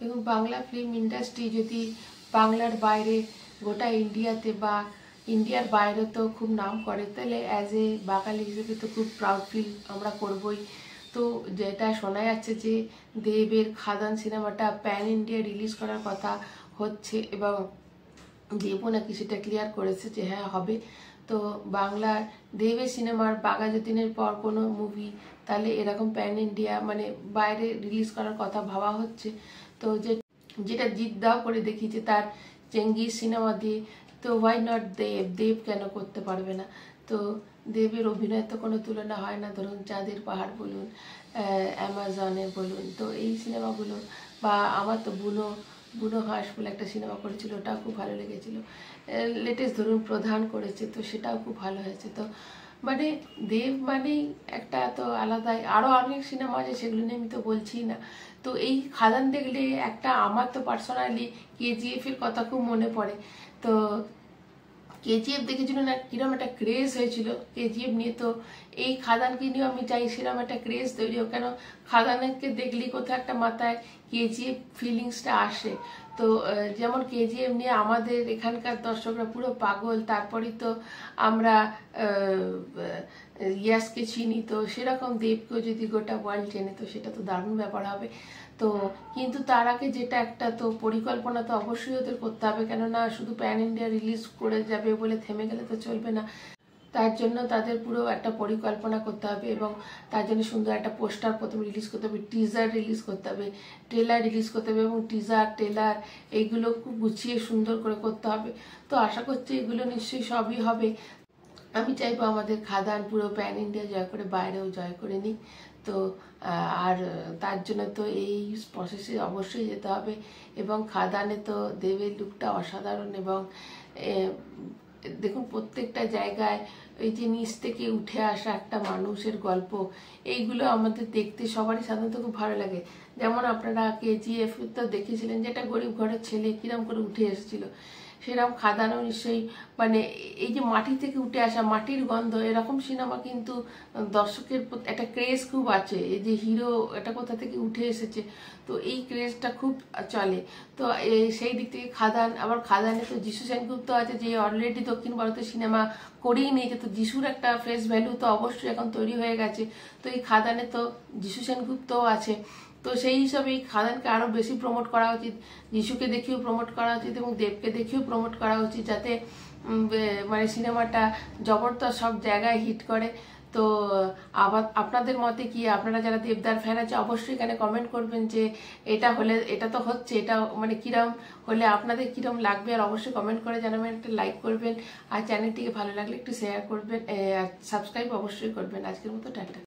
এবং Bangla film industry যদি বাংলার বাইরে গোটা ইন্ডিয়াতে বা ইন্ডিয়ার বাইরে তো খুব নাম করে, তাহলে অ্যাজ এ বাঙালি হিসেবে তো খুব প্রাউড ফিল আমরা করবই। তো যেটা শোনা যাচ্ছে যে দেবের খাদান সিনেমাটা প্যান ইন্ডিয়া রিলিজ করার কথা হচ্ছে এবং দেবও নাকি সেটা ক্লিয়ার করেছে যে হ্যাঁ হবে। তো বাংলার দেবের সিনেমার বাঘা যতীনের পর কোনো মুভি তাহলে এরকম প্যান ইন্ডিয়া মানে বাইরে রিলিজ করার কথা ভাবা হচ্ছে। তো যেটা জিৎ দাও করে দেখিয়েছে তার চেঙ্গিস সিনেমা দিয়ে, তো ওয়াই নট দেব কেন করতে পারবে না। তো দেবের অভিনয় তো কোনো তুলনা হয় না, ধরুন চাঁদের পাহাড় বলুন, অ্যামাজনের বলুন, তো এই সিনেমাগুলো বা আমার তো বুনো হাঁস বলে একটা সিনেমা করেছিল, ওটাও খুব ভালো লেগেছিল। লেটেস্ট ধরুন প্রধান করেছে, তো সেটাও খুব ভালো হয়েছে। তো মানে দেব মানেই একটা তো আলাদাই, আরও অনেক সিনেমা আছে সেগুলো নিয়ে আমি তো বলছি না। তো এই খাদান দেখলে একটা আমার তো পার্সোনালি কেজিএফ এর কথা খুব মনে পড়ে। তো কেজিএফ দেখেছিল না, কিরম একটা ক্রেজ হয়েছিল কেজিএফ নিয়ে। তো এই খাদানকে নিয়েও আমি চাই সেরকম একটা ক্রেজ তৈরি হোক, কেন খাদানকে দেখলেই কোথাও একটা মাথায় কেজিএফ ফিলিংসটা আসে। তো যেমন কেজিএফ নিয়ে আমাদের এখানকার দর্শকরা পুরো পাগল, তারপরেই তো আমরা ইয়াসকে চিনি, তো সেরকম দেবকেও যদি গোটা ওয়ার্ল্ড চেনে তো সেটা তো দারুণ ব্যাপার হবে। তো কিন্তু তার আগে যেটা একটা তো পরিকল্পনা তো অবশ্যই ওদের করতে হবে, কেননা শুধু প্যান ইন্ডিয়া রিলিজ করে যাবে বলে থেমে গেলে তো চলবে না। তার জন্য তাদের পুরো একটা পরিকল্পনা করতে হবে এবং তার জন্য সুন্দর একটা পোস্টার প্রথমে রিলিজ করতে হবে, টিজার রিলিজ করতে হবে, ট্রেলার রিলিজ করতে হবে এবং টিজার ট্রেলার এইগুলো খুব গুছিয়ে সুন্দর করে করতে হবে। তো আশা করছি এগুলো নিশ্চয়ই সবই হবে। আমি চাইবো আমাদের খাদান পুরো প্যান ইন্ডিয়া জয় করে বাইরেও জয় করে নিই। তো আর তার জন্য তো এই প্রসেসে অবশ্যই যেতে হবে এবং খাদানে তো দেবের লুকটা অসাধারণ এবং দেখুন প্রত্যেকটা জায়গায় এই যে নিচ থেকে উঠে আসা একটা মানুষের গল্প, এইগুলো আমাদের দেখতে সবারই সাধারণত খুব ভালো লাগে। যেমন আপনারা কেজিএফ তো দেখেছিলেন যে একটা গরিব ঘরের ছেলে কিরম করে উঠে এসেছিল, সেরকম খাদানও নিশ্চয়ই মানে এই যে মাটি থেকে উঠে আসা মাটির গন্ধ, এরকম সিনেমা কিন্তু দর্শকের একটা ক্রেজ খুব আছে। এই যে হিরো এটা কোথা থেকে উঠে এসেছে, তো এই ক্রেজটা খুব চলে। তো সেই দিক থেকে খাদান, আবার খাদানে তো যিশু সেনগুপ্ত আছে যে অলরেডি দক্ষিণ ভারতের সিনেমা করেই নিয়েছে, তো যিশুর একটা ফেস ভ্যালু তো অবশ্যই এখন তৈরি হয়ে গেছে। তো এই খাদানে তো যিশু সেনগুপ্তও আছে, তো সেই হিসাবে এই খাদানকে আরও বেশি প্রমোট করা উচিত, যিশুকে দেখিয়েও প্রমোট করা উচিত এবং দেবকে দেখিয়েও প্রমোট করা উচিত, যাতে মানে সিনেমাটা জবরদস্ত সব জায়গায় হিট করে। তো আবার আপনাদের মতে কি, আপনারা যারা দেবদার ফ্যান আছে অবশ্যই এখানে কমেন্ট করবেন যে এটা হলে, এটা তো হচ্ছে, এটা মানে কিরম হলে আপনাদের কিরম লাগবে, আর অবশ্যই কমেন্ট করে জানাবেন, একটা লাইক করবেন আর চ্যানেলটিকে ভালো লাগলে একটু শেয়ার করবেন, সাবস্ক্রাইব অবশ্যই করবেন। আজকের মতো টাটা।